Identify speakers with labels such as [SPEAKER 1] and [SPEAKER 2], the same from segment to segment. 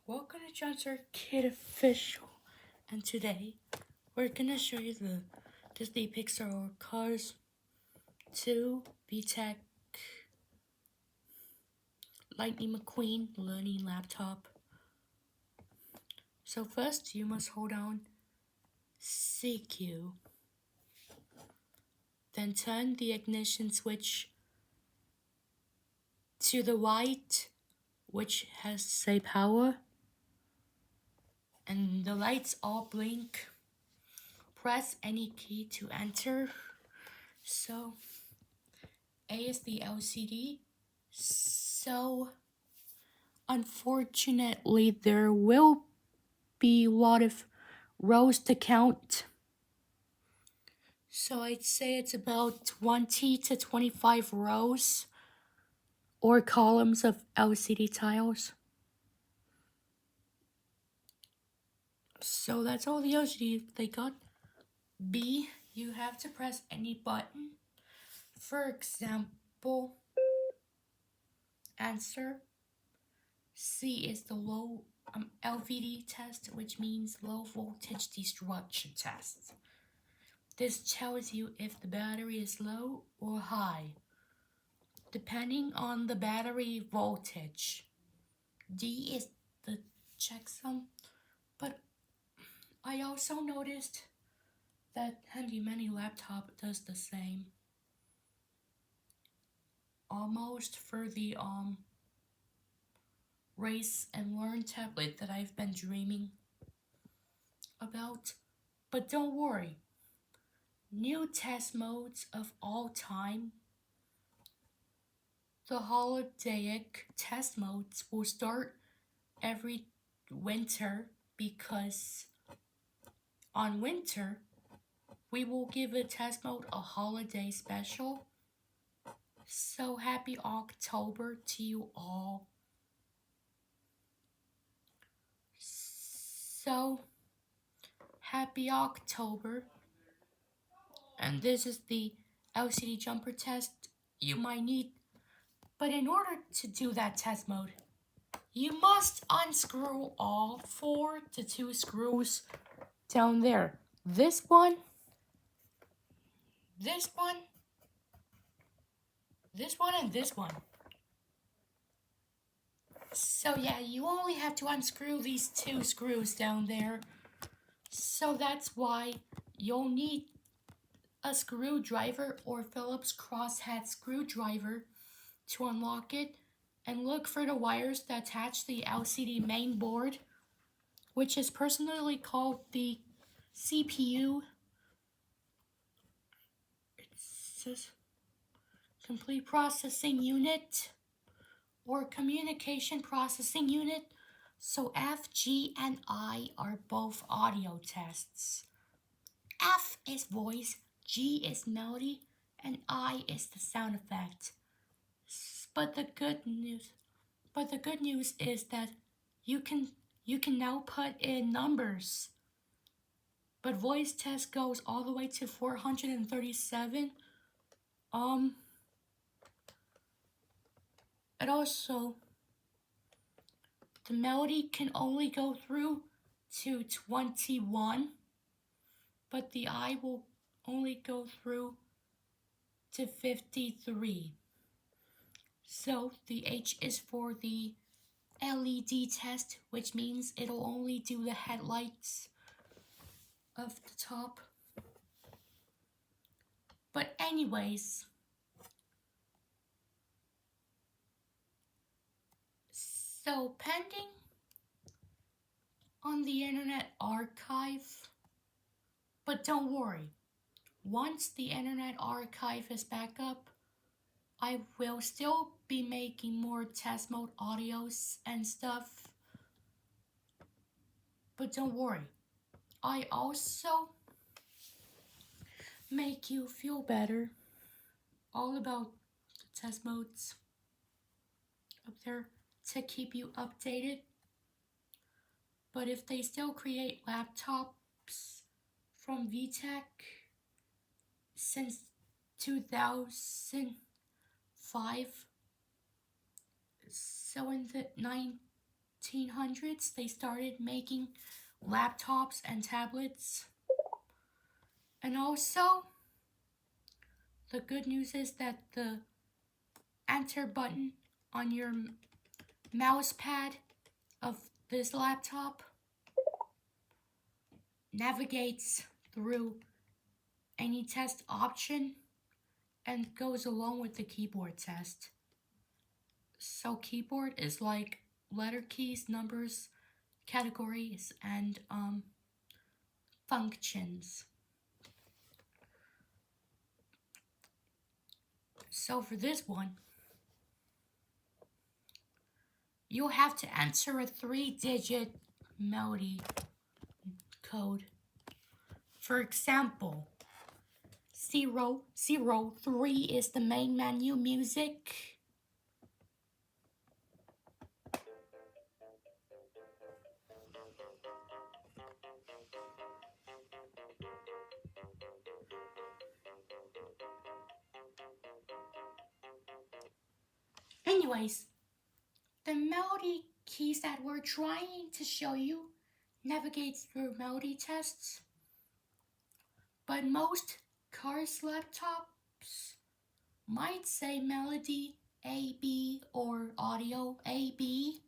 [SPEAKER 1] Welcome to John's Kid Official, and today we're gonna show you the Disney Pixar Cars 2 VTech Lightning McQueen learning laptop. So first you must hold on CQ, then turn the ignition switch to the right, which has say power, and the lights all blink. Press any key to enter. So A is the LCD. So unfortunately there will be a lot of rows to count. So I'd say it's about 20 to 25 rows or columns of LCD tiles. So that's all the LCD they got. B, you have to press any button. For example, answer. C is the low LVD test, which means low voltage destruction test. This tells you if the battery is low or high, depending on the battery voltage. D is the CheckSum, but I also noticed that Handy-Manny laptop does the same. Almost for the Race and Learn tablet that I've been dreaming about. But don't worry, new test modes of all time, the holidaic test modes will start every winter, because on winter we will give a test mode a holiday special. So happy October to you all. So happy October. And this is the LCD jumper test you might need. But in order to do that test mode, you must unscrew all 4 to 2 screws down there. This one, and this one. So yeah, you only have to unscrew these 2 screws down there. So that's why you'll need a screwdriver or Phillips crosshead screwdriver to unlock it, and look for the wires that attach the LCD main board, which is personally called the CPU. It says complete processing unit or communication processing unit. So F, G, and I are both audio tests. F is voice, G is melody, and I is the sound effect. But the good news is that you can now put in numbers. But voice test goes all the way to 437. And also the melody can only go through to 21, but the I will only go through to 53. So the H is for the LED test, which means it'll only do the headlights of the top. But anyways, so pending on the Internet Archive, but don't worry, once the Internet Archive is back up, I will still be making more test mode audios and stuff. But don't worry, I also make you feel better all about the test modes up there to keep you updated. But if they still create laptops from VTech since 2005, so in the 1800s, they started making laptops and tablets. And also, the good news is that the enter button on your mouse pad of this laptop navigates through any test option and goes along with the keyboard test. So keyboard is like letter keys, numbers, categories, and functions. So for this one, you'll have to enter a 3-digit melody code. For example, 003 is the main menu music. Anyways, the melody keys that we're trying to show you navigates through melody tests, but most cars laptops might say melody AB or audio AB,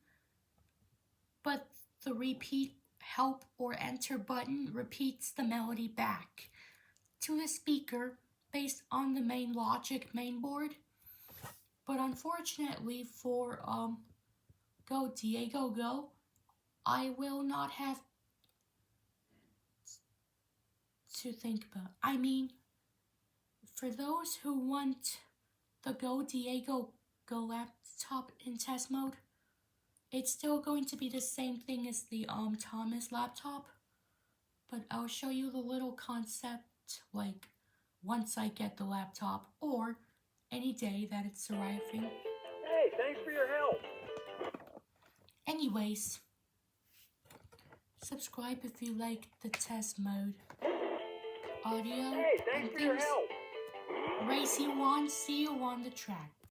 [SPEAKER 1] but the repeat help or enter button repeats the melody back to the speaker based on the main logic mainboard. But unfortunately for Go Diego Go, I will not have to think about. I mean, for those who want the Go Diego Go laptop in test mode, it's still going to be the same thing as the Thomas laptop, but I'll show you the little concept like once I get the laptop or any day that it's arriving.
[SPEAKER 2] Hey, thanks for your help.
[SPEAKER 1] Anyways, subscribe if you like the test mode audio
[SPEAKER 2] Hey, thanks
[SPEAKER 1] and
[SPEAKER 2] for your
[SPEAKER 1] things.
[SPEAKER 2] help.
[SPEAKER 1] Race you on, see you on the track.